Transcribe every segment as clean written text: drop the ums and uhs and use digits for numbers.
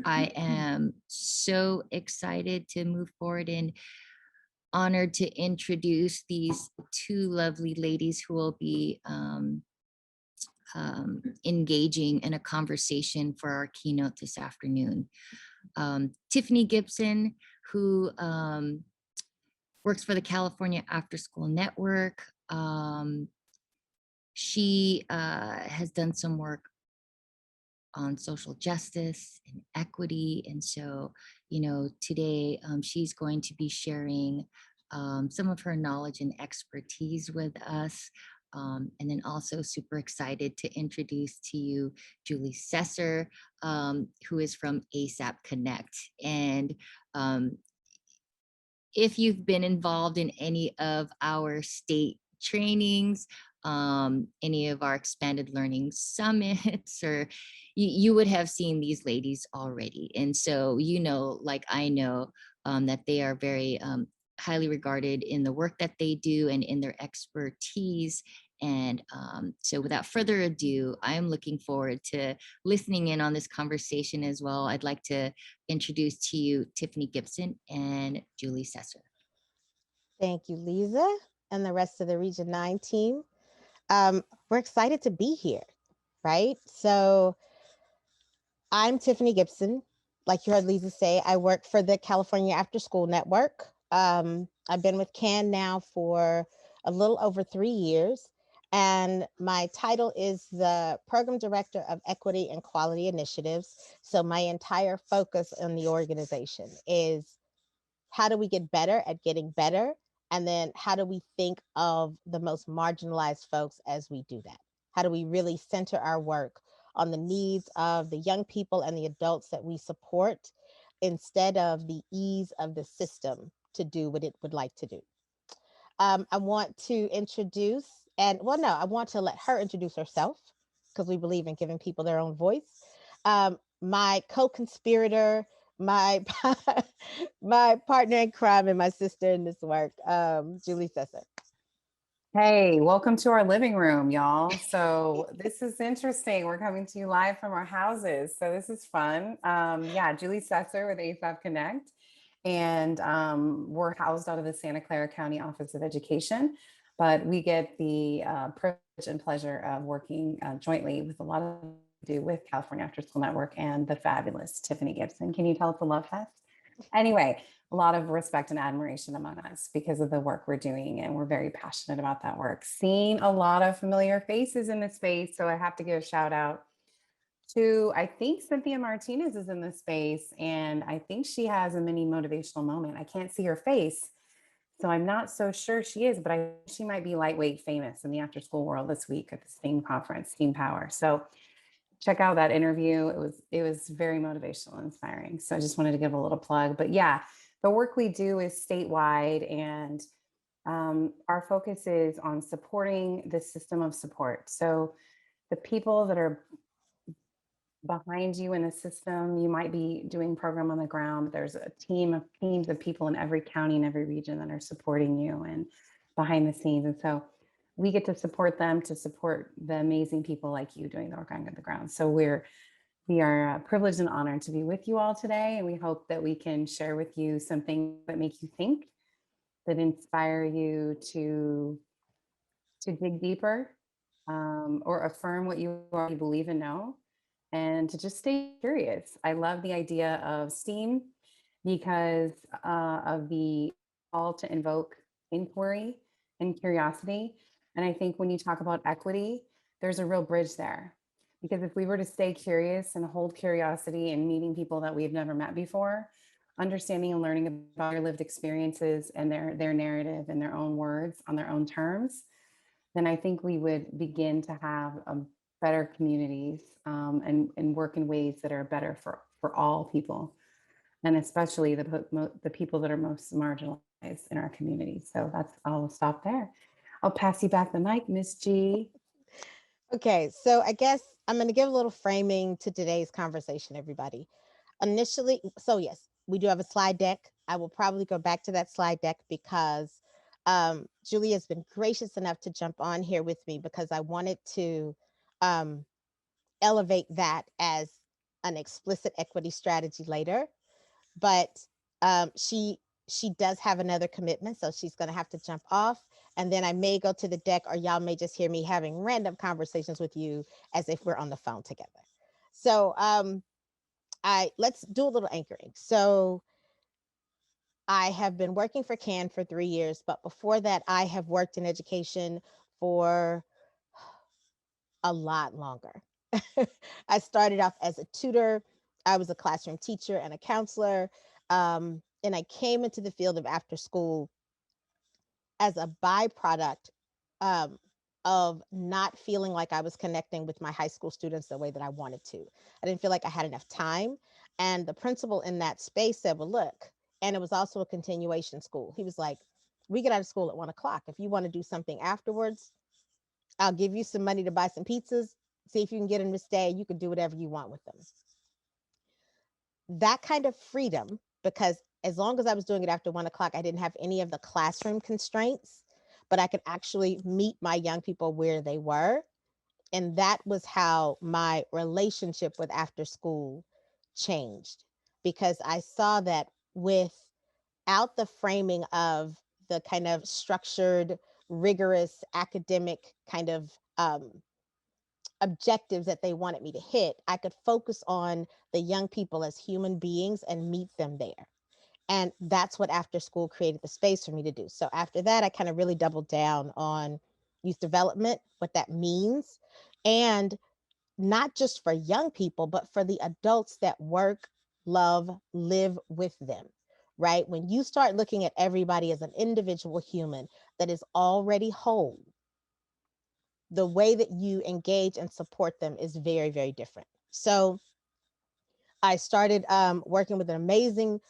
I am so excited to move forward and honored to introduce these two lovely ladies who will be engaging in a conversation for our keynote this afternoon. Tiffany Gipson, who works for the California Afterschool Network. She has done some work on social justice and equity. And so, today she's going to be sharing some of her knowledge and expertise with us. And then also super excited to introduce to you Julie Sesser, who is from ASAP Connect. And if you've been involved in any of our state trainings, any of our expanded learning summits, or you would have seen these ladies already. And so, like I know, that they are very highly regarded in the work that they do and in their expertise. And so without further ado, I am looking forward to listening in on this conversation as well. I'd like to introduce to you Tiffany Gipson and Julie Sesser. Thank you, Lisa, and the rest of the Region 9 team. We're excited to be here, right? So I'm Tiffany Gipson. Like you heard Lisa say, I work for the California Afterschool Network. I've been with CAN now for a little over 3 years, and my title is the Program Director of Equity and Quality Initiatives. So my entire focus on the organization is how do we get better at getting better? And then how do we think of the most marginalized folks as we do that? How do we really center our work on the needs of the young people and the adults that we support instead of the ease of the system to do what it would like to do? I want to introduce, I want to let her introduce herself because we believe in giving people their own voice. My co-conspirator, my my partner in crime, and my sister in this work, Julie Sesser. Hey, welcome to our living room, y'all. So this is interesting. We're coming to you live from our houses. So this is fun. Julie Sesser with ASAP Connect. And we're housed out of the Santa Clara County Office of Education. But we get the privilege and pleasure of working jointly with a lot of do with California Afterschool Network and the fabulous Tiffany Gipson. Can you tell it's a love fest? Anyway, a lot of respect and admiration among us because of the work we're doing, and we're very passionate about that work. Seeing a lot of familiar faces in this space, so I have to give a shout out to, I think Cynthia Martinez is in this space, and I think she has a mini motivational moment. I can't see her face, so I'm not so sure she is, but she might be lightweight famous in the after school world this week at the STEAM conference, STEAMpower. So check out that interview. It was very motivational and inspiring. So I just wanted to give a little plug. But yeah, the work we do is statewide, and our focus is on supporting the system of support. So the people that are behind you in the system, you might be doing program on the ground, but there's a teams of people in every county and every region that are supporting you and behind the scenes. And so we get to support them to support the amazing people like you doing the work on the ground. So we are privileged and honored to be with you all today. And we hope that we can share with you some things that make you think, that inspire you to dig deeper, or affirm what you already believe and know, and to just stay curious. I love the idea of STEAM because of the call to invoke inquiry and curiosity. And I think when you talk about equity, there's a real bridge there. Because if we were to stay curious and hold curiosity and meeting people that we've never met before, understanding and learning about their lived experiences and their narrative in their own words on their own terms, then I think we would begin to have better communities, and work in ways that are better for all people, and especially the people that are most marginalized in our community. So I'll stop there. I'll pass you back the mic, Miss G. Okay, so I guess I'm going to give a little framing to today's conversation, everybody. Initially, so yes, we do have a slide deck. I will probably go back to that slide deck because Julie has been gracious enough to jump on here with me because I wanted to elevate that as an explicit equity strategy later, but she does have another commitment, so she's going to have to jump off. And then I may go to the deck, or y'all may just hear me having random conversations with you as if we're on the phone together. So I let's do a little anchoring. So I have been working for CAN for 3 years, but before that, I have worked in education for a lot longer. I started off as a tutor. I was a classroom teacher and a counselor. And I came into the field of after school as a byproduct um, of not feeling like I was connecting with my high school students the way that I wanted to. I didn't feel like I had enough time. And the principal in that space said, well, look, and it was also a continuation school. He was like, we get out of school at 1 o'clock. If you want to do something afterwards, I'll give you some money to buy some pizzas. See if you can get them to stay. You can do whatever you want with them. That kind of freedom, because as long as I was doing it after 1 o'clock, I didn't have any of the classroom constraints, but I could actually meet my young people where they were. And that was how my relationship with after school changed, because I saw that without the framing of the kind of structured, rigorous academic kind of objectives that they wanted me to hit, I could focus on the young people as human beings and meet them there. And that's what after school created the space for me to do. So after that, I kind of really doubled down on youth development, what that means, and not just for young people, but for the adults that work, love, live with them, right? When you start looking at everybody as an individual human that is already whole, the way that you engage and support them is very, very different. So I started working with an amazing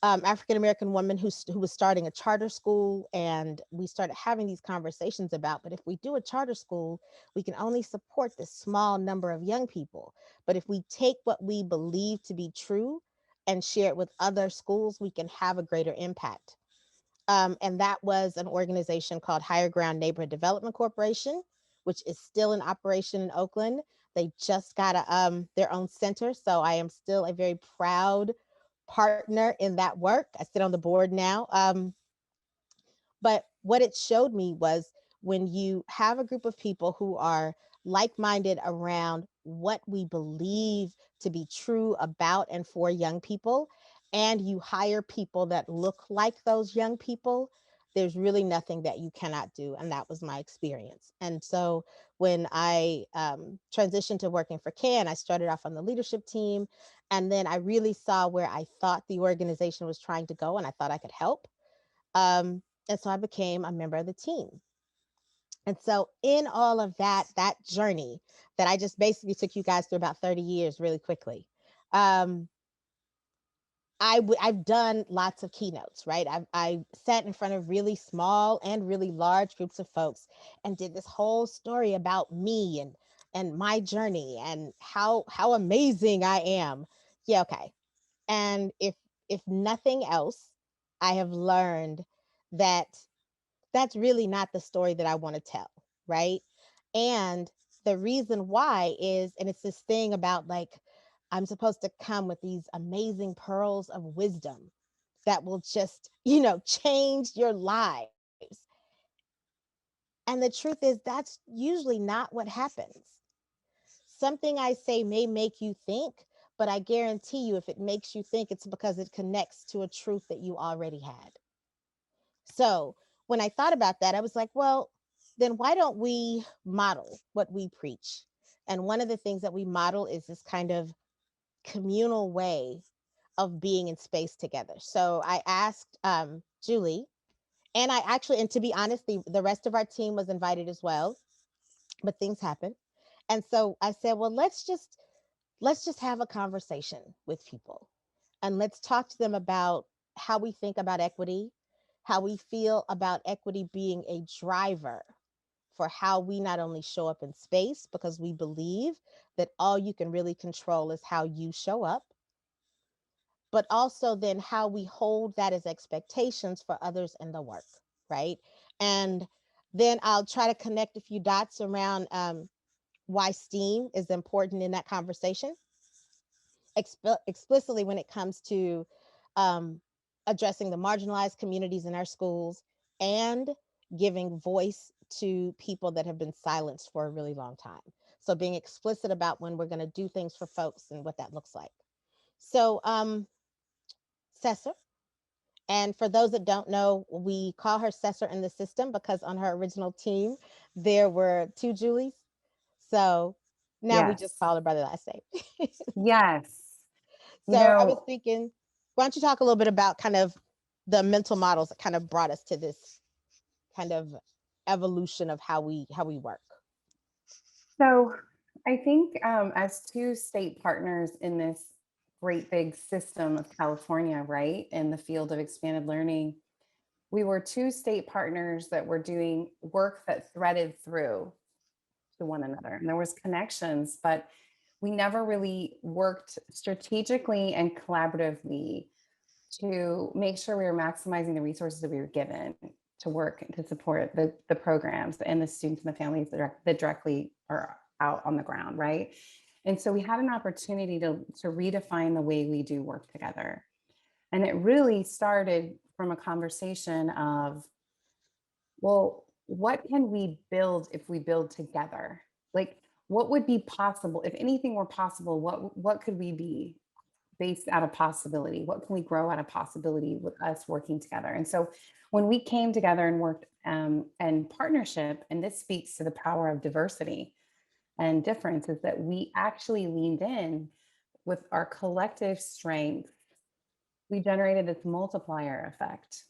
African American woman who was starting a charter school, and we started having these conversations about, but if we do a charter school, we can only support this small number of young people. But if we take what we believe to be true and share it with other schools, we can have a greater impact. And that was an organization called Higher Ground Neighborhood Development Corporation, which is still in operation in Oakland. They just got their own center. So I am still a very proud partner in that work. I sit on the board now. But what it showed me was when you have a group of people who are like minded around what we believe to be true about and for young people, and you hire people that look like those young people, there's really nothing that you cannot do. And that was my experience. And so when I transitioned to working for CAN, I started off on the leadership team. And then I really saw where I thought the organization was trying to go, and I thought I could help. And so I became a member of the team. And so in all of that journey that I just basically took you guys through about 30 years really quickly, um, I've done lots of keynotes, right? I sat in front of really small and really large groups of folks and did this whole story about me and my journey and how amazing I am. Yeah, okay. And if nothing else, I have learned that that's really not the story that I want to tell, right? And the reason why is, and it's this thing about like, I'm supposed to come with these amazing pearls of wisdom that will just, change your lives. And the truth is, that's usually not what happens. Something I say may make you think, but I guarantee you, if it makes you think, it's because it connects to a truth that you already had. So when I thought about that, I was like, well, then why don't we model what we preach? And one of the things that we model is this kind of communal way of being in space together. So I asked Julie, and I actually, and to be honest, the rest of our team was invited as well, but things happen. And so I said, well, let's just have a conversation with people, and let's talk to them about how we think about equity, how we feel about equity being a driver for how we not only show up in space, because we believe that all you can really control is how you show up, but also then how we hold that as expectations for others in the work, right? And then I'll try to connect a few dots around why STEAM is important in that conversation. explicitly when it comes to um, addressing the marginalized communities in our schools and giving voice to people that have been silenced for a really long time. So being explicit about when we're going to do things for folks and what that looks like. So, Cesar, and for those that don't know, we call her Cesar in the system because on her original team, there were two Julies. So now we just Yes. call her by the last name. Yes. You So I was know, thinking, why don't you talk a little bit about kind of the mental models that kind of brought us to this kind of evolution of how we work. so I think as two state partners in this great big system of California, right, in the field of expanded learning, we were two state partners that were doing work that threaded through to one another. And there was connections, but we never really worked strategically and collaboratively to make sure we were maximizing the resources that we were given to work to support the programs and the students and the families that directly are out on the ground, right? And so we had an opportunity to redefine the way we do work together. And it really started from a conversation of, well, what can we build if we build together? Like, what would be possible if anything were possible? What could we be based out of possibility? What can we grow out of possibility with us working together? And so, when we came together and worked and partnership, and this speaks to the power of diversity and difference, is that we actually leaned in with our collective strength. We generated this multiplier effect.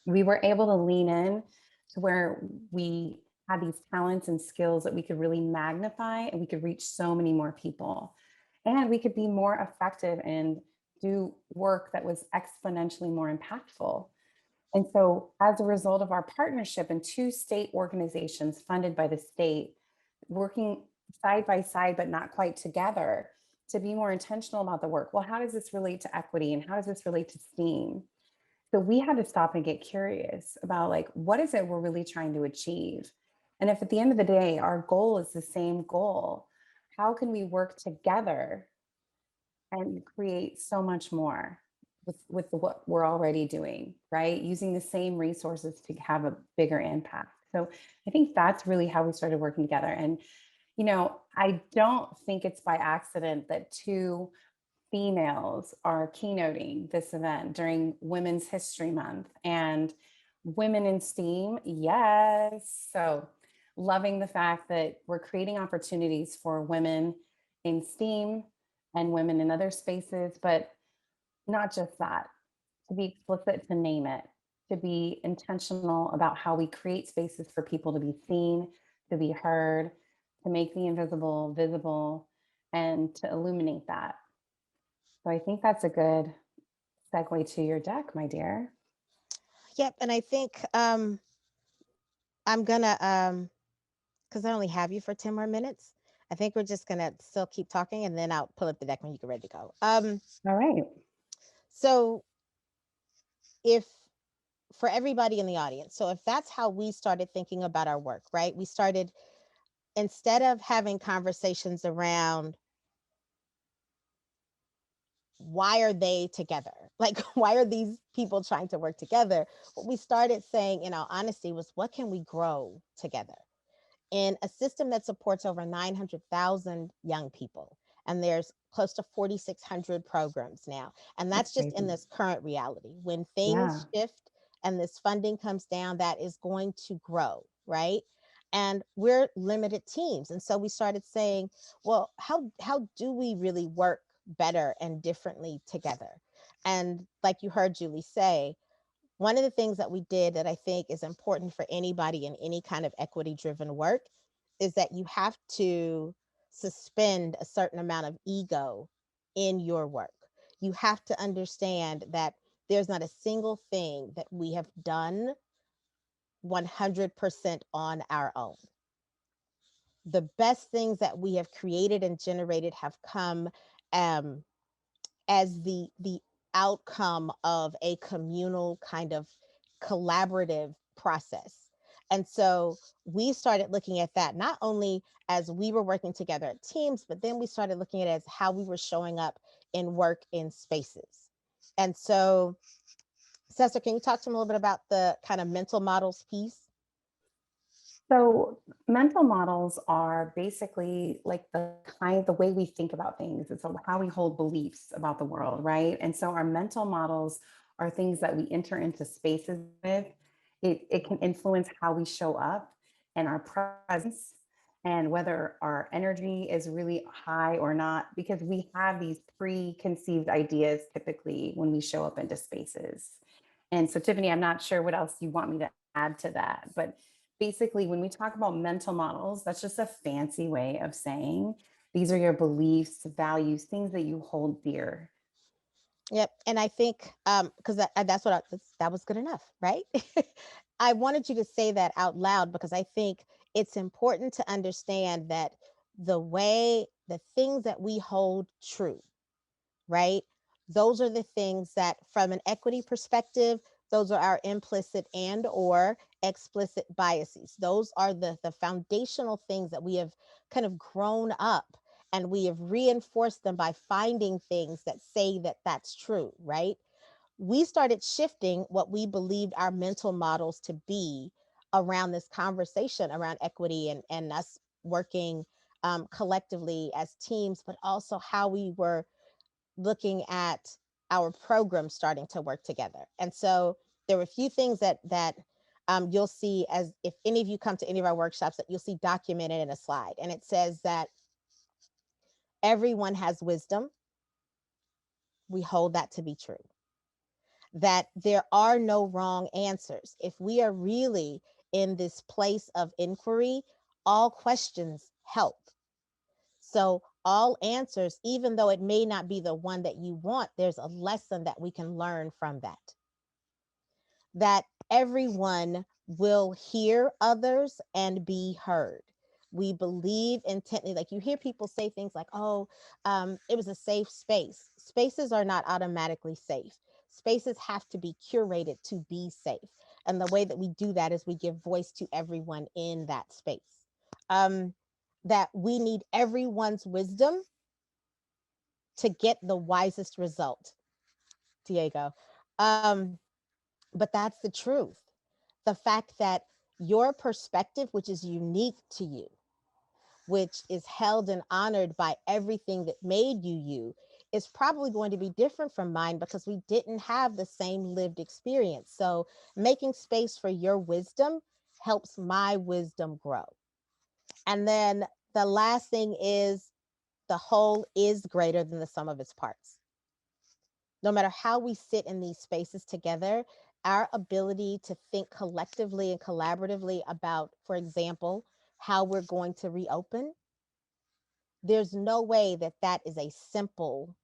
We were able to lean in to where we had these talents and skills that we could really magnify, and we could reach so many more people, and we could be more effective and do work that was exponentially more impactful. And so as a result of our partnership and two state organizations funded by the state working side by side but not quite together to be more intentional about the work, well, how does this relate to equity and how does this relate to STEAM? So we had to stop and get curious about, like, what is it we're really trying to achieve? And if at the end of the day, our goal is the same goal, how can we work together and create so much more with what we're already doing, right? Using the same resources to have a bigger impact. So I think that's really how we started working together. And, I don't think it's by accident that two females are keynoting this event during Women's History Month and women in STEAM. Yes. So, loving the fact that we're creating opportunities for women in STEAM and women in other spaces, but not just that, to be explicit, to name it, to be intentional about how we create spaces for people to be seen, to be heard, to make the invisible visible, and to illuminate that. So I think that's a good segue to your deck, my dear. Yep, and I think I'm gonna because I only have you for 10 more minutes. I think we're just gonna still keep talking and then I'll pull up the deck when you get ready to go. All right. So if for everybody in the audience, so if that's how we started thinking about our work, right? We started instead of having conversations around why are they together? Like, why are these people trying to work together? What we started saying, in all honesty, was what can we grow together in a system that supports over 900,000 young people? And there's close to 4,600 programs now. And That's that's just in crazy. this current reality. When things Yeah. shift and this funding comes down, that is going to grow, right? And we're limited teams. And so we started saying, well, how do we really work better and differently together? And like you heard Julie say, one of the things that we did that I think is important for anybody in any kind of equity driven work is that you have to suspend a certain amount of ego in your work. You have to understand that there's not a single thing that we have done 100% on our own. The best things that we have created and generated have come um, as the outcome of a communal kind of collaborative process. And so we started looking at that not only as we were working together at teams, but then we started looking at it as how we were showing up in work in spaces. And so, Cesar, can you talk to me a little bit about the kind of mental models piece? So mental models are basically like the way we think about things. It's how we hold beliefs about the world, right? And so our mental models are things that we enter into spaces with. It can influence how we show up and our presence and whether our energy is really high or not, because we have these preconceived ideas typically when we show up into spaces. And so, Tiffany, I'm not sure what else you want me to add to that, but basically, when we talk about mental models, that's just a fancy way of saying these are your beliefs, values, things that you hold dear. Yep. And I think because that's what that was good enough, right? I wanted you to say that out loud because I think it's important to understand that the things that we hold true, right? Those are the things that, from an equity perspective, those are our implicit and or explicit biases. Those are the foundational things that we have kind of grown up, and we have reinforced them by finding things that say that that's true, right? We started shifting what we believed our mental models to be around this conversation around equity and us working collectively as teams, but also how we were looking at our program starting to work together. And so there were a few things that you'll see, as if any of you come to any of our workshops, that you'll see documented in a slide. And it says that everyone has wisdom. We hold that to be true. That there are no wrong answers. If we are really in this place of inquiry, all questions help. So all answers, even though it may not be the one that you want, there's a lesson that we can learn from that. That everyone will hear others and be heard. We believe intently, like you hear people say things like, oh, it was a safe space. Spaces are not automatically safe. Spaces have to be curated to be safe. And the way that we do that is we give voice to everyone in that space. That we need everyone's wisdom to get the wisest result, Diego. But that's the truth. The fact that your perspective, which is unique to you, which is held and honored by everything that made you you, is probably going to be different from mine because we didn't have the same lived experience. So making space for your wisdom helps my wisdom grow. And then the last thing is the whole is greater than the sum of its parts. No matter how we sit in these spaces together, our ability to think collectively and collaboratively about, for example, how we're going to reopen, there's no way that that is a simple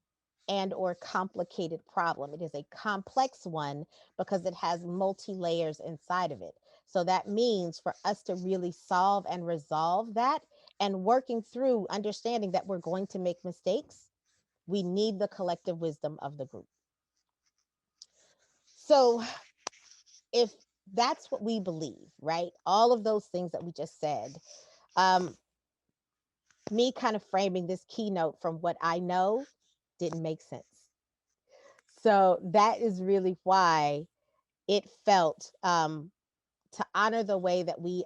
and or complicated problem. It is a complex one because it has multi layers inside of it. So that means for us to really solve and resolve that, and working through understanding that we're going to make mistakes, we need the collective wisdom of the group. So if that's what we believe, right? All of those things that we just said, um, me kind of framing this keynote from what I know didn't make sense. So that is really why it felt, to honor the way that we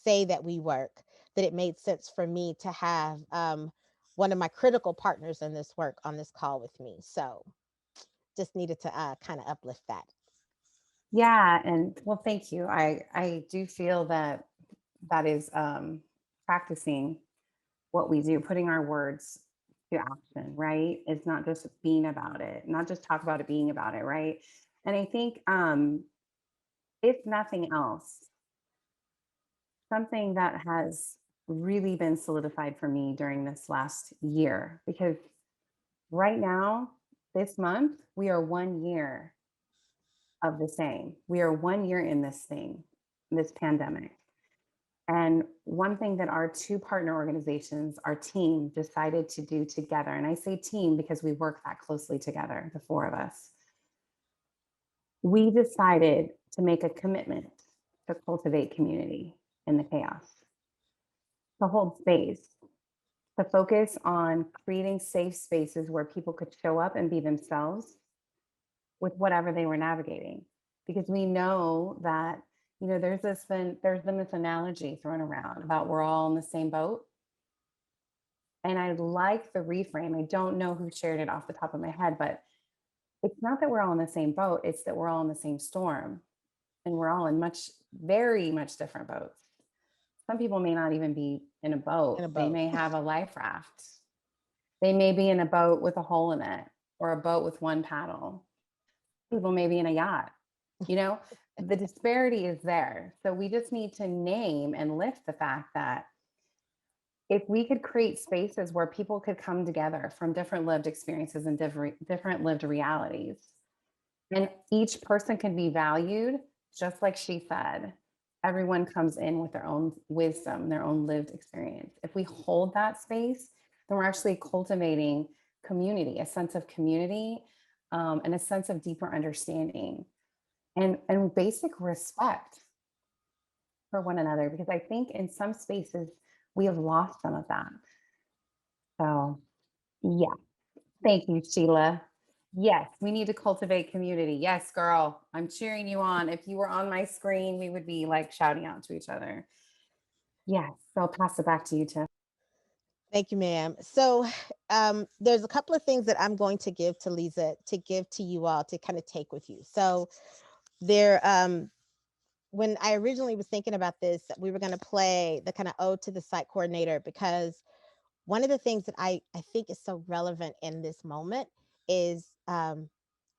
say that we work, that it made sense for me to have one of my critical partners in this work on this call with me. So just needed to kind of uplift that. Yeah, and well, thank you. I do feel that that is practicing what we do, putting our words to action, right? It's not just being about it, not just talk about it, being about it, right? And I think if nothing else, something that has really been solidified for me during this last year, because right now, this month, we are 1 year of the same. We are 1 year in this thing, this pandemic. And one thing that our two partner organizations, our team decided to do together, and I say team because we work that closely together, the four of us, we decided to make a commitment to cultivate community in the chaos, to hold space, to focus on creating safe spaces where people could show up and be themselves with whatever they were navigating. Because we know that, there's been this analogy thrown around about we're all in the same boat. And I like the reframe. I don't know who shared it off the top of my head, but it's not that we're all in the same boat, it's that we're all in the same storm. And we're all in very much different boats. Some people may not even be in a boat. They may have a life raft. They may be in a boat with a hole in it, or a boat with one paddle. People may be in a yacht. You know, the disparity is there. So we just need to name and lift the fact that if we could create spaces where people could come together from different lived experiences and different lived realities, and each person can be valued, just like she said, everyone comes in with their own wisdom, their own lived experience. If we hold that space, then we're actually cultivating community, a sense of community, and a sense of deeper understanding and basic respect for one another. Because I think in some spaces we have lost some of that. So, yeah. Thank you, Sheila. Yes, we need to cultivate community. Yes, girl, I'm cheering you on. If you were on my screen, we would be like shouting out to each other. Yes, so I'll pass it back to you, Tiff. Thank you, ma'am. So there's a couple of things that I'm going to give to Lisa to give to you all to kind of take with you. So there, when I originally was thinking about this, we were going to play the kind of ode to the site coordinator, because one of the things that I think is so relevant in this moment is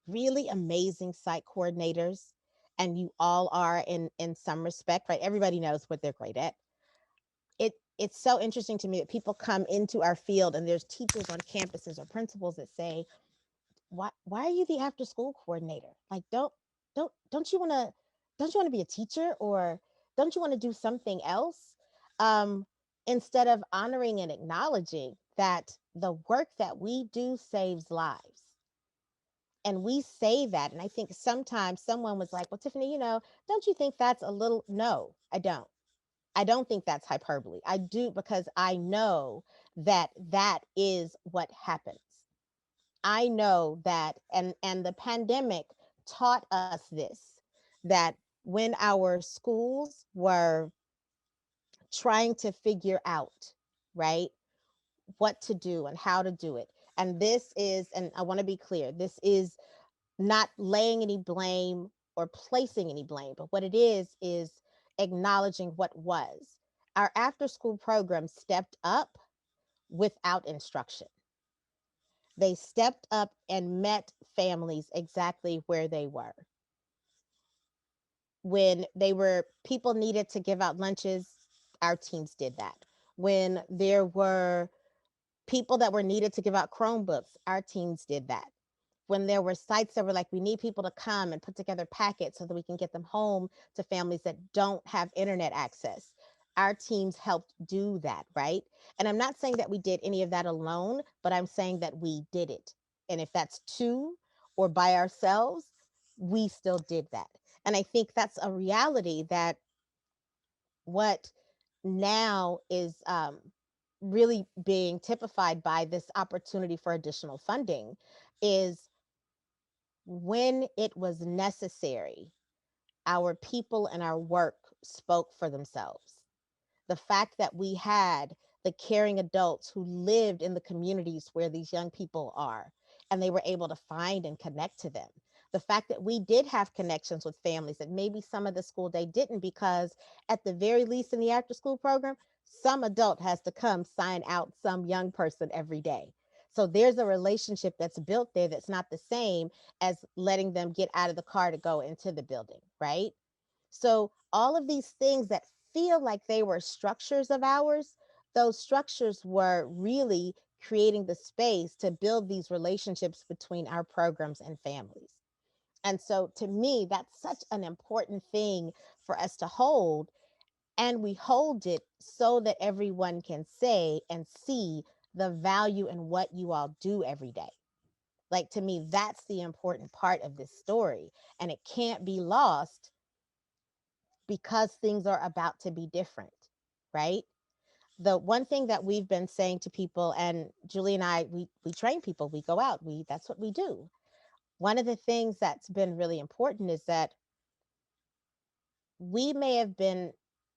really amazing site coordinators. And you all are in some respect, right? Everybody knows what they're great at. It's so interesting to me that people come into our field and there's teachers on campuses or principals that say, why are you the after school coordinator? Like, don't you want to be a teacher, or don't you want to do something else? Instead of honoring and acknowledging that the work that we do saves lives. And we say that. And I think sometimes someone was like, well, Tiffany, don't you think that's a little, no, I don't. I don't think that's hyperbole. I do, because I know that that is what happens. I know that, and the pandemic taught us this, that when our schools were trying to figure out, right, what to do and how to do it. And this is, and I want to be clear, this is not laying any blame or placing any blame, but what it is acknowledging what was. Our after school program stepped up without instruction. They stepped up and met families exactly where they were. When people needed to give out lunches, our teams did that. When there were people that were needed to give out Chromebooks, our teams did that. When there were sites that were like, we need people to come and put together packets so that we can get them home to families that don't have internet access, our teams helped do that, right? And I'm not saying that we did any of that alone, but I'm saying that we did it. And if that's two or by ourselves, we still did that. And I think that's a reality, that what now is really being typified by this opportunity for additional funding is, when it was necessary, our people and our work spoke for themselves. The fact that we had the caring adults who lived in the communities where these young people are, and they were able to find and connect to them. The fact that we did have connections with families that maybe some of the school day didn't, because at the very least in the after school program, some adult has to come sign out some young person every day. So there's a relationship that's built there that's not the same as letting them get out of the car to go into the building, right? So all of these things that feel like they were structures of ours, those structures were really creating the space to build these relationships between our programs and families. And so to me, that's such an important thing for us to hold. And we hold it so that everyone can say and see the value in what you all do every day. Like, to me, that's the important part of this story. And it can't be lost because things are about to be different, right? the one thing that we've been saying to people, and Julie and I, we train people, we go out, that's what we do. One of the things that's been really important is that we may have been,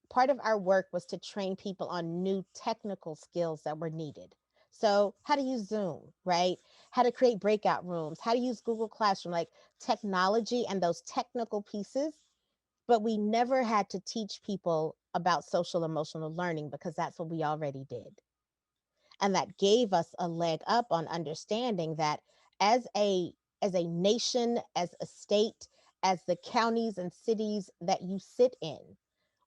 part of our work was to train people on new technical skills that were needed. So how to use Zoom, right? How to create breakout rooms, how to use Google Classroom, like technology and those technical pieces. But we never had to teach people about social emotional learning because that's what we already did. And that gave us a leg up on understanding that as a nation, as a state, as the counties and cities that you sit in,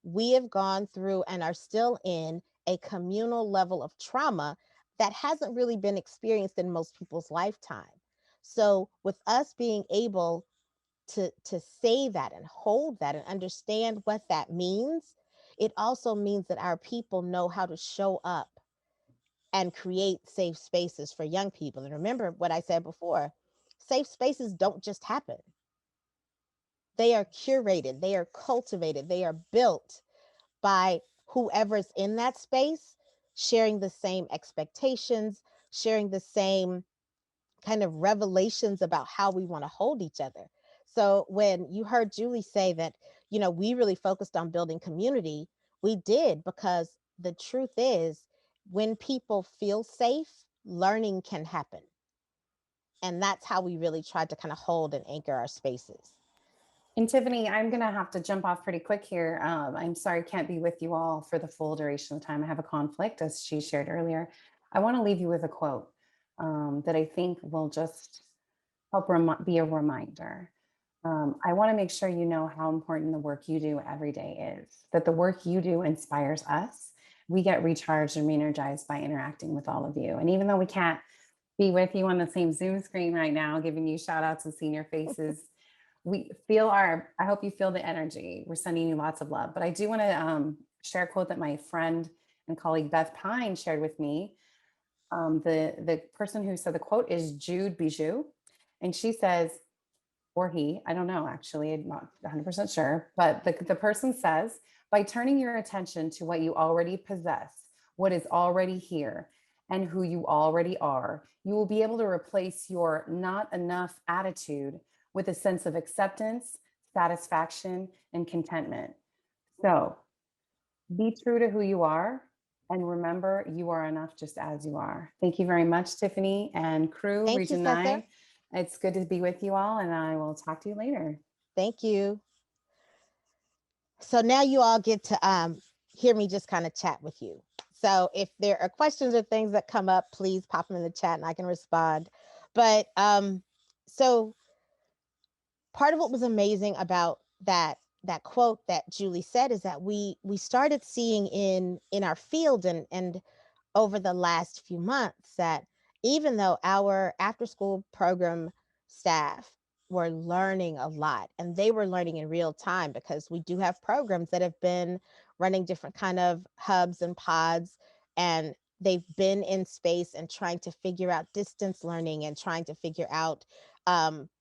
we have gone through and are still in a communal level of trauma that hasn't really been experienced in most people's lifetime. So with us being able to say that and hold that and understand what that means, it also means that our people know how to show up and create safe spaces for young people. And remember what I said before, safe spaces don't just happen. They are curated, they are cultivated, they are built by whoever's in that space, sharing the same expectations, sharing the same kind of revelations about how we want to hold each other. So when you heard Julie say that, we really focused on building community, we did, because the truth is, when people feel safe, learning can happen. And that's how we really tried to kind of hold and anchor our spaces. And Tiffany, I'm going to have to jump off pretty quick here. I'm sorry I can't be with you all for the full duration of time. I have a conflict, as she shared earlier. I want to leave you with a quote that I think will just help be a reminder. I want to make sure you know how important the work you do every day is, that the work you do inspires us. We get recharged and re-energized by interacting with all of you. And even though we can't be with you on the same Zoom screen right now, giving you shout outs and seeing your faces, I hope you feel the energy. We're sending you lots of love. But I do want to share a quote that my friend and colleague Beth Pine shared with me. The person who said the quote is Jude Bijou. And she says, or he, I don't know, actually, I'm not 100% sure, but the person says, by turning your attention to what you already possess, what is already here, and who you already are, you will be able to replace your not enough attitude with a sense of acceptance, satisfaction, and contentment. So be true to who you are. And remember, you are enough just as you are. Thank you very much, Tiffany and crew, Thank you, Region Sessa. 9. It's good to be with you all, and I will talk to you later. Thank you. So now you all get to hear me just kind of chat with you. So if there are questions or things that come up, please pop them in the chat and I can respond. But so part of what was amazing about that quote that Julie said is that we started seeing in our field and over the last few months that even though our after school program staff were learning a lot, and they were learning in real time because we do have programs that have been running different kind of hubs and pods, and they've been in space and trying to figure out distance learning and trying to figure out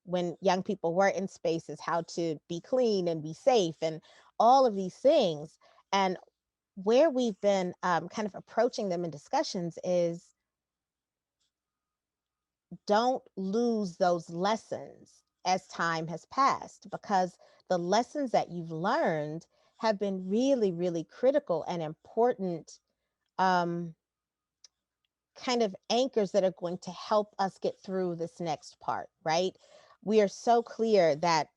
when young people were in spaces how to be clean and be safe and all of these things. And where we've been kind of approaching them in discussions is, don't lose those lessons as time has passed, because the lessons that you've learned have been really, really critical and important kind of anchors that are going to help us get through this next part, right? We are so clear that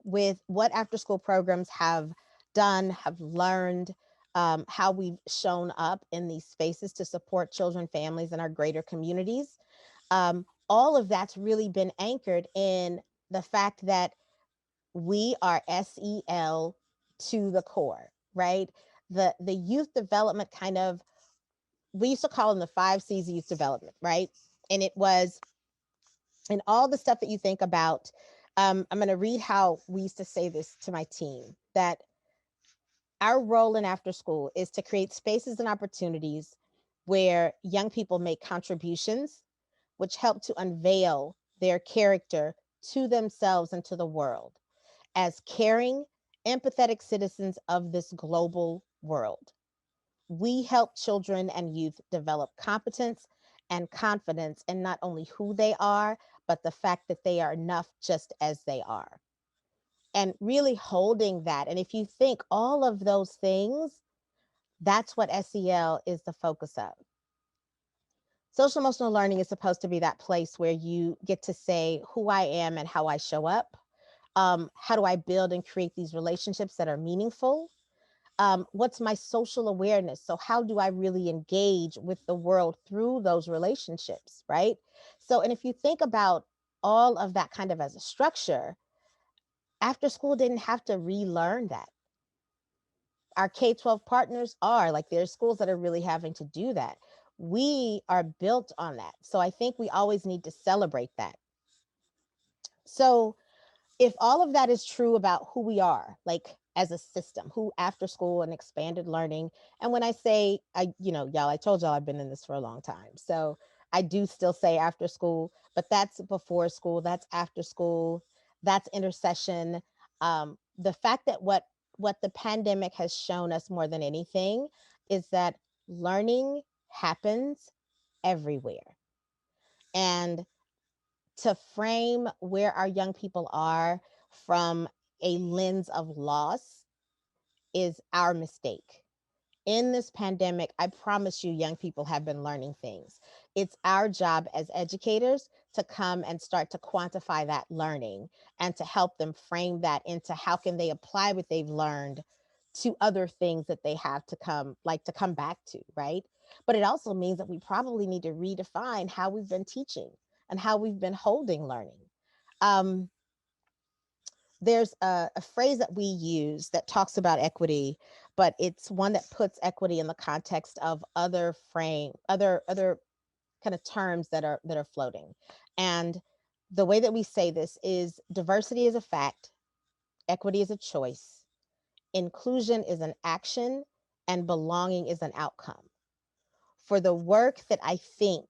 with what after school programs have done, have learned, how we've shown up in these spaces to support children, families, and our greater communities. All of that's really been anchored in the fact that we are SEL to the core, right? The youth development kind of, we used to call them the 5 C's of youth development, right? And it was, and all the stuff that you think about. I'm going to read how we used to say this to my team, that our role in after school is to create spaces and opportunities where young people make contributions which help to unveil their character to themselves and to the world as caring, empathetic citizens of this global world. We help children and youth develop competence and confidence in not only who they are, but the fact that they are enough just as they are. And really holding that. And if you think all of those things, that's what SEL is the focus of. Social emotional learning is supposed to be that place where you get to say who I am and how I show up. How do I build and create these relationships that are meaningful? What's my social awareness? So how do I really engage with the world through those relationships, right? So, and if you think about all of that kind of as a structure, after school didn't have to relearn that. Our K-12 partners are like, there's schools that are really having to do that. We are built on that. So I think we always need to celebrate that. So if all of that is true about who we are, like as a system, who after school and expanded learning, and when I say, y'all, I told y'all I've been in this for a long time. So I do still say after school, but that's before school, that's after school, that's intercession. The fact that what the pandemic has shown us more than anything is that learning happens everywhere. And to frame where our young people are from a lens of loss is our mistake. In this pandemic, I promise you, young people have been learning things. It's our job as educators to come and start to quantify that learning and to help them frame that into how can they apply what they've learned to other things that they have to come back to, right? But it also means that we probably need to redefine how we've been teaching and how we've been holding learning. Um, there's a phrase that we use that talks about equity, but it's one that puts equity in the context of other kind of terms that are floating. And the way that we say this is diversity is a fact, equity is a choice, inclusion is an action, and belonging is an outcome. For the work that I think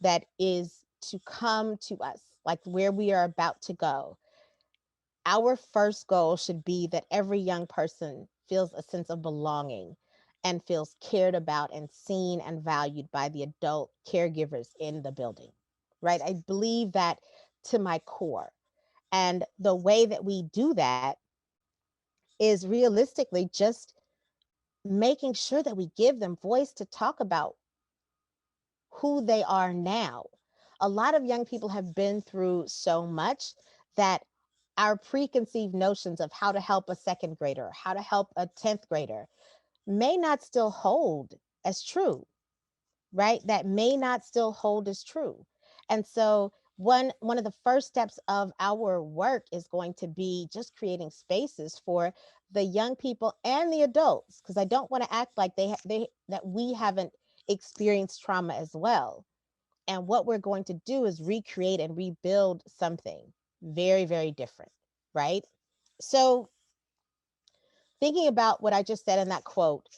that is to come to us, like where we are about to go, our first goal should be that every young person feels a sense of belonging and feels cared about and seen and valued by the adult caregivers in the building, right? I believe that to my core. And the way that we do that is realistically just making sure that we give them voice to talk about who they are now. A lot of young people have been through so much that our preconceived notions of how to help a second grader, how to help a 10th grader may not still hold as true, right? That may not still hold as true. And so one of the first steps of our work is going to be just creating spaces for the young people and the adults, because I don't want to act like they that we haven't experienced trauma as well. And what we're going to do is recreate and rebuild something very, very different, right? So, thinking about what I just said in that quote,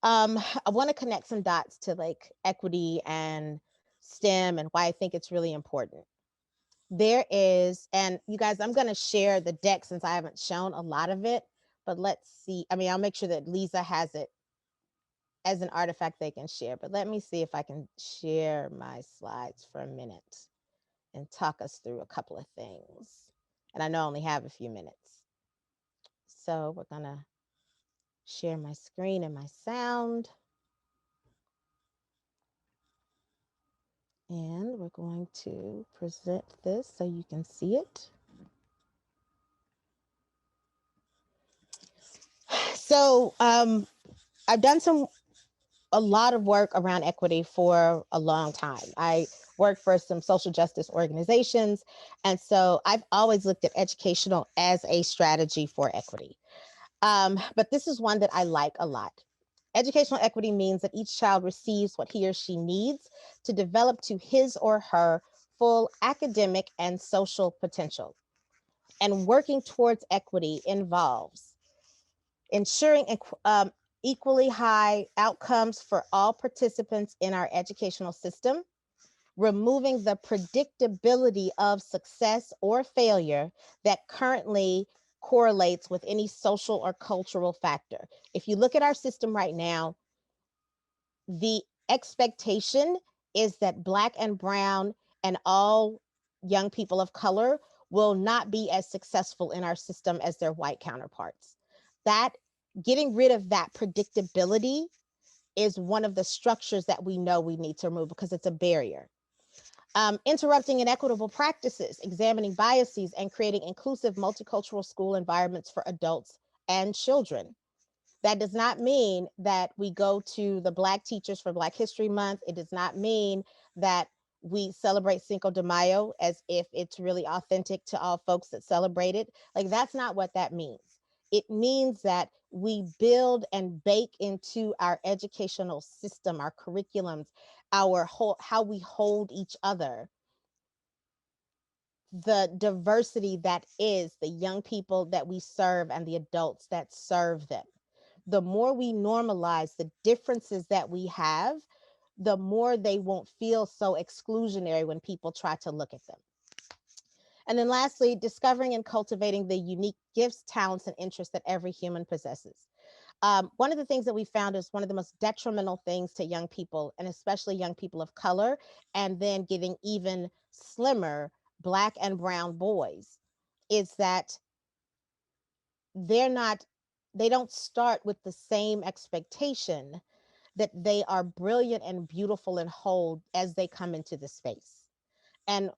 I want to connect some dots to like equity and STEM and why I think it's really important. There is, and you guys, I'm going to share the deck since I haven't shown a lot of it, but let's see. I mean, I'll make sure that Lisa has it as an artifact they can share, but let me see if I can share my slides for a minute and talk us through a couple of things. And I know I only have a few minutes. So we're going to share my screen and my sound. And we're going to present this so you can see it. So I've done a lot of work around equity for a long time. I work for some social justice organizations. And so I've always looked at educational as a strategy for equity. But this is one that I like a lot. Educational equity means that each child receives what he or she needs to develop to his or her full academic and social potential. And working towards equity involves ensuring equally high outcomes for all participants in our educational system, removing the predictability of success or failure that currently correlates with any social or cultural factor. If you look at our system right now, the expectation is that Black and Brown and all young people of color will not be as successful in our system as their white counterparts. That getting rid of that predictability is one of the structures that we know we need to remove because it's a barrier. Interrupting inequitable practices, examining biases, and creating inclusive multicultural school environments for adults and children. That does not mean that we go to the Black teachers for Black History Month. It does not mean that we celebrate Cinco de Mayo as if it's really authentic to all folks that celebrate it. Like, that's not what that means. It means that we build and bake into our educational system, our curriculums, our whole, how we hold each other, the diversity that is the young people that we serve and the adults that serve them. The more we normalize the differences that we have, the more they won't feel so exclusionary when people try to look at them. And then lastly, discovering and cultivating the unique gifts, talents, and interests that every human possesses. One of the things that we found is one of the most detrimental things to young people, and especially young people of color, and then getting even slimmer, Black and brown boys, is that they're not, they don't start with the same expectation that they are brilliant and beautiful and whole as they come into the space. And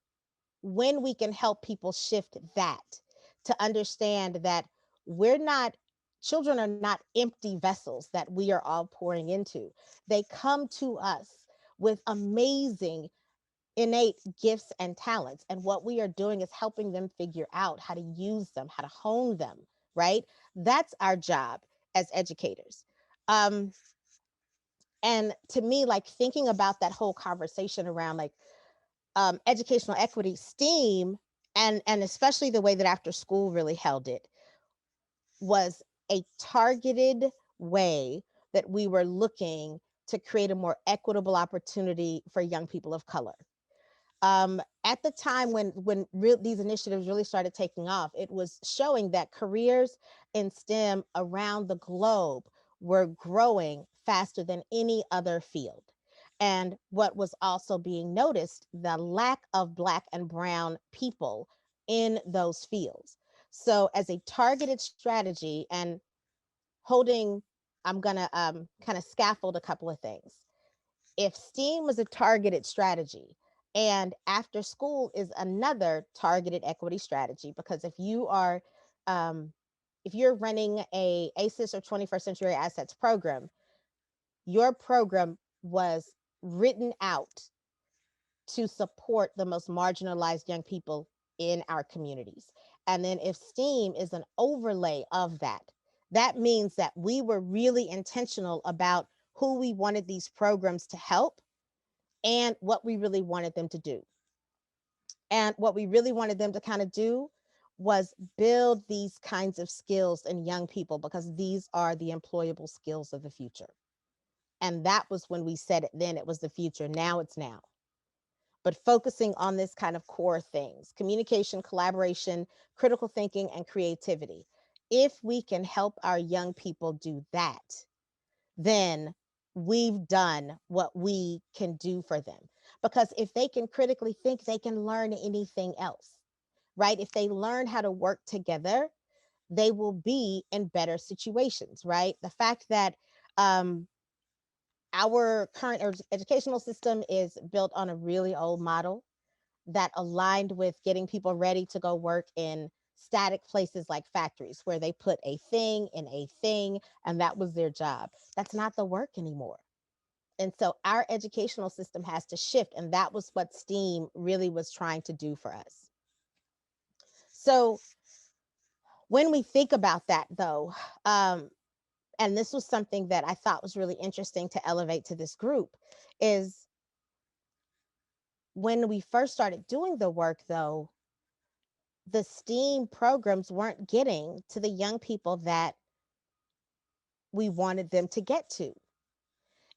when we can help people shift that to understand that we're not, children are not empty vessels that we are all pouring into. They come to us with amazing innate gifts and talents. And what we are doing is helping them figure out how to use them, how to hone them, right? That's our job as educators. Um, and to me, like thinking about that whole conversation around like educational equity, STEAM, and especially the way that After School really held it was a targeted way that we were looking to create a more equitable opportunity for young people of color. At the time when these initiatives really started taking off, it was showing that careers in STEM around the globe were growing faster than any other field. And what was also being noticed, the lack of Black and brown people in those fields. So as a targeted strategy and holding, I'm gonna kind of scaffold a couple of things. If STEAM was a targeted strategy, and After School is another targeted equity strategy, because um, if you're running a ACES or 21st Century Assets program, your program was written out to support the most marginalized young people in our communities. And then if STEAM is an overlay of that, that means that we were really intentional about who we wanted these programs to help and what we really wanted them to do. And what we really wanted them to kind of do was build these kinds of skills in young people because these are the employable skills of the future. And that was when we said it then, it was the future. Now it's now. But focusing on this kind of core things: communication, collaboration, critical thinking, and creativity. If we can help our young people do that, then we've done what we can do for them. Because if they can critically think, they can learn anything else, right? If they learn how to work together, they will be in better situations, right? The fact that um, our current educational system is built on a really old model that aligned with getting people ready to go work in static places like factories where they put a thing in a thing and that was their job. That's not the work anymore. And so our educational system has to shift. And that was what STEAM really was trying to do for us. So when we think about that, though, and this was something that I thought was really interesting to elevate to this group, is when we first started doing the work, though, the STEAM programs weren't getting to the young people that we wanted them to get to.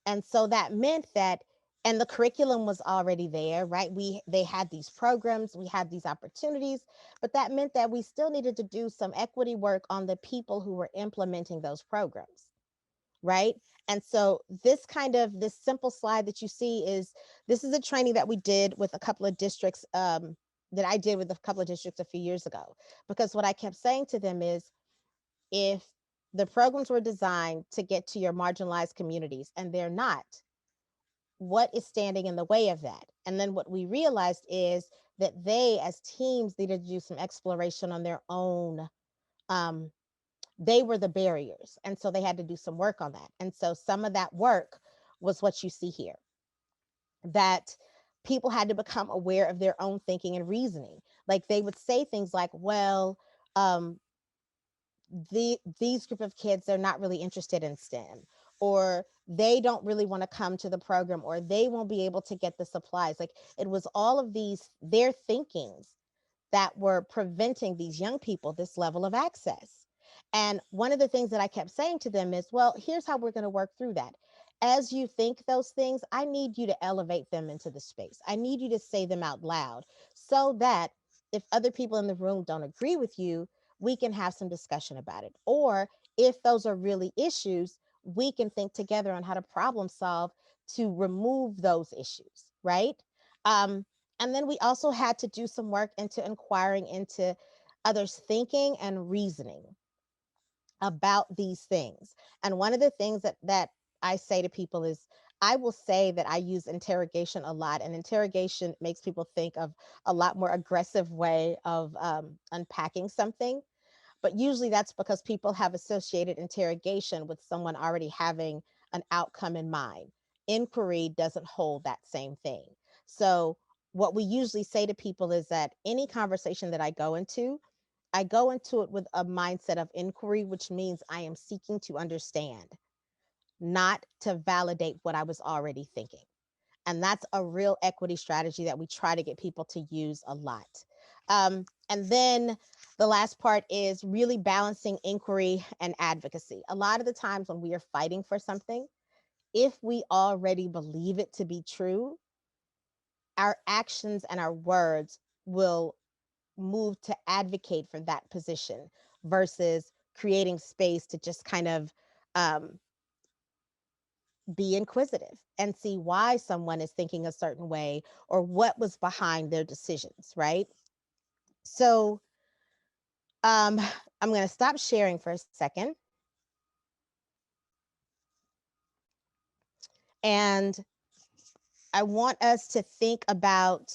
And so that meant that, and the curriculum was already there, right? They had these programs, we had these opportunities, but that meant that we still needed to do some equity work on the people who were implementing those programs, right? And so this simple slide that you see is, this is a training that we did with a couple of districts, that I did with a couple of districts a few years ago. Because what I kept saying to them is, if the programs were designed to get to your marginalized communities and they're not, what is standing in the way of that? And then what we realized is that they, as teams, needed to do some exploration on their own. They were the barriers. And so they had to do some work on that. And so some of that work was what you see here, that people had to become aware of their own thinking and reasoning. Like they would say things like, well, um, these group of kids, they're not really interested in STEM, or they don't really want to come to the program, or they won't be able to get the supplies. Like it was all of these, their thinkings that were preventing these young people this level of access. And one of the things that I kept saying to them is, well, here's how we're going to work through that. As you think those things, I need you to elevate them into the space. I need you to say them out loud so that if other people in the room don't agree with you, we can have some discussion about it. Or if those are really issues, we can think together on how to problem solve to remove those issues, right? Um, and then we also had to do some work into inquiring into others' thinking and reasoning about these things. And one of the things that I say to people is, I will say that I use interrogation a lot, and interrogation makes people think of a lot more aggressive way of unpacking something. But usually that's because people have associated interrogation with someone already having an outcome in mind. Inquiry doesn't hold that same thing. So what we usually say to people is that any conversation that I go into it with a mindset of inquiry, which means I am seeking to understand, not to validate what I was already thinking. And that's a real equity strategy that we try to get people to use a lot. And then the last part is really balancing inquiry and advocacy. A lot of the times when we are fighting for something, if we already believe it to be true, our actions and our words will move to advocate for that position versus creating space to just kind of um, be inquisitive and see why someone is thinking a certain way or what was behind their decisions, right? So I'm going to stop sharing for a second. And I want us to think about,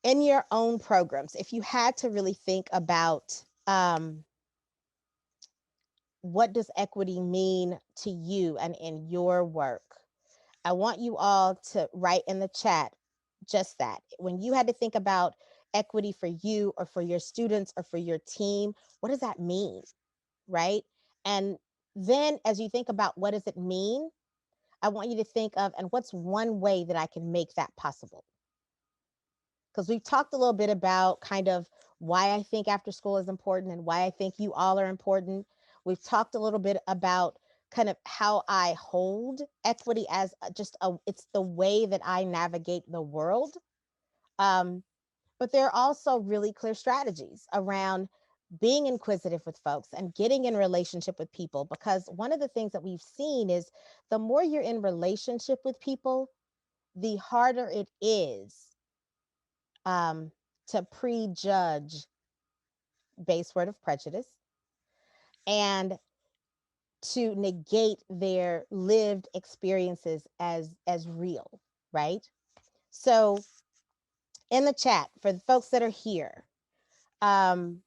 in your own programs, if you had to really think about what does equity mean to you and in your work, I want you all to write in the chat just that. When you had to think about equity for you or for your students or for your team, what does that mean, right? And then as you think about what does it mean, I want you to think of, and what's one way that I can make that possible? Because we've talked a little bit about kind of why I think after school is important and why I think you all are important. We've talked a little bit about kind of how I hold equity as it's the way that I navigate the world. Um, but there are also really clear strategies around being inquisitive with folks and getting in relationship with people, because one of the things that we've seen is the more you're in relationship with people, the harder it is um, to prejudge base word of prejudice and to negate their lived experiences as real, right? So in the chat for the folks that are here, um,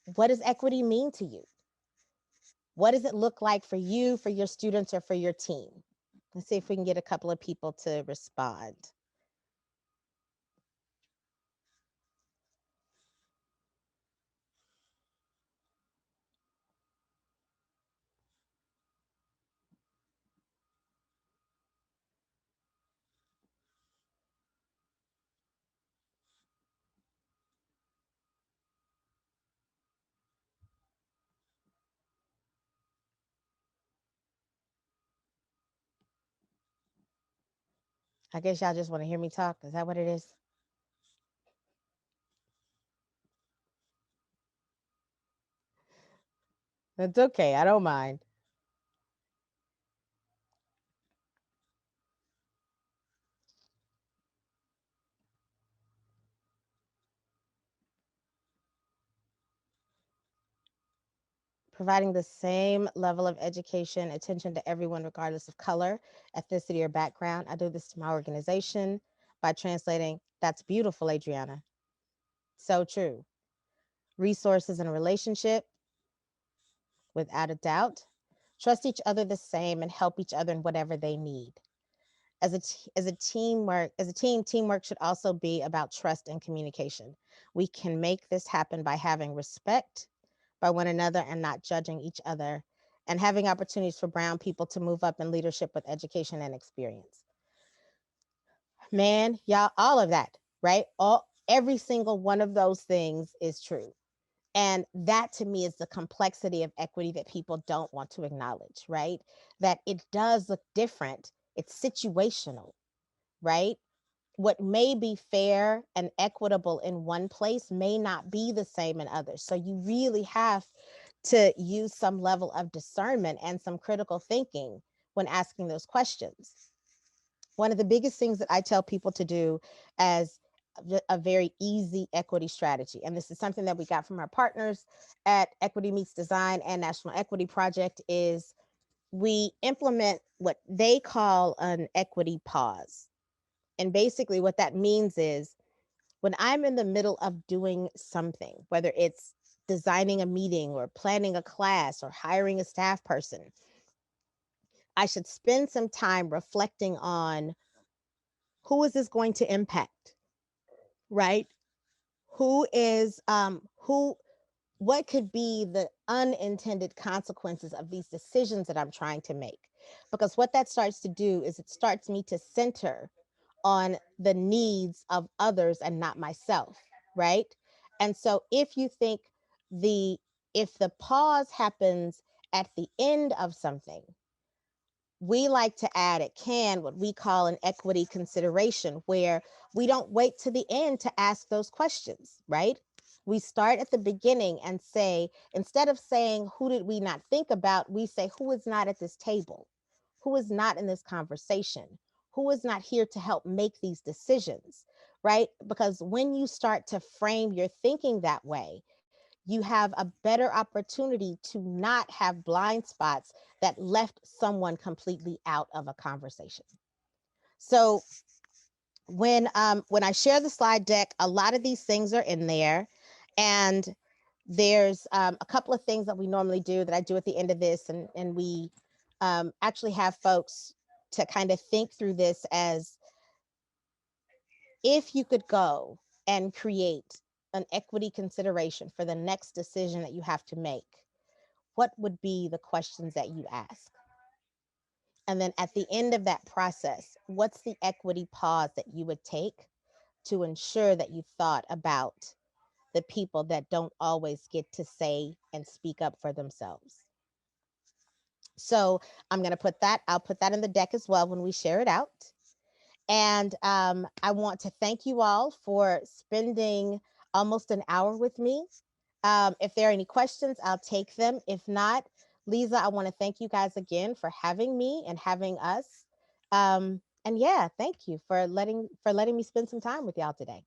what does equity mean to you? What does it look like for you, for your students, or for your team? Let's see if we can get a couple of people to respond. I guess y'all just want to hear me talk. Is that what it is? That's okay. I don't mind. Providing the same level of education, attention to everyone, regardless of color, ethnicity, or background. I do this to my organization by translating, that's beautiful, Adriana. So true. Resources and relationship, without a doubt. Trust each other the same and help each other in whatever they need. As a team, teamwork should also be about trust and communication. We can make this happen by having respect by one another and not judging each other, and having opportunities for brown people to move up in leadership with education and experience. Man, y'all, all of that, right? Every single one of those things is true. And that to me is the complexity of equity that people don't want to acknowledge, right? That it does look different. It's situational, right? What may be fair and equitable in one place may not be the same in others. So you really have to use some level of discernment and some critical thinking when asking those questions. One of the biggest things that I tell people to do as a very easy equity strategy, and this is something that we got from our partners at Equity Meets Design and National Equity Project, is we implement what they call an equity pause. And basically, what that means is when I'm in the middle of doing something, whether it's designing a meeting or planning a class or hiring a staff person, I should spend some time reflecting on who is this going to impact, right? Who what could be the unintended consequences of these decisions that I'm trying to make? Because what that starts to do is it starts me to center on the needs of others and not myself, right? And so the if the pause happens at the end of something, we like to add at CAN what we call an equity consideration, where we don't wait to the end to ask those questions, right? We start at the beginning and say, instead of saying, who did we not think about? We say, who is not at this table? Who is not in this conversation? Who is not here to help make these decisions, right? Because when you start to frame your thinking that way, you have a better opportunity to not have blind spots that left someone completely out of a conversation. So when I share the slide deck, a lot of these things are in there, and there's a couple of things that we normally do that I do at the end of this, and we actually have folks to kind of think through this as, if you could go and create an equity consideration for the next decision that you have to make, what would be the questions that you ask? And then at the end of that process, what's the equity pause that you would take to ensure that you thought about the people that don't always get to say and speak up for themselves? So I'll put that in the deck as well when we share it out. And I want to thank you all for spending almost an hour with me. If there are any questions, I'll take them. If not, Lisa, I want to thank you guys again for having me and having us. And yeah, thank you for letting me spend some time with y'all today.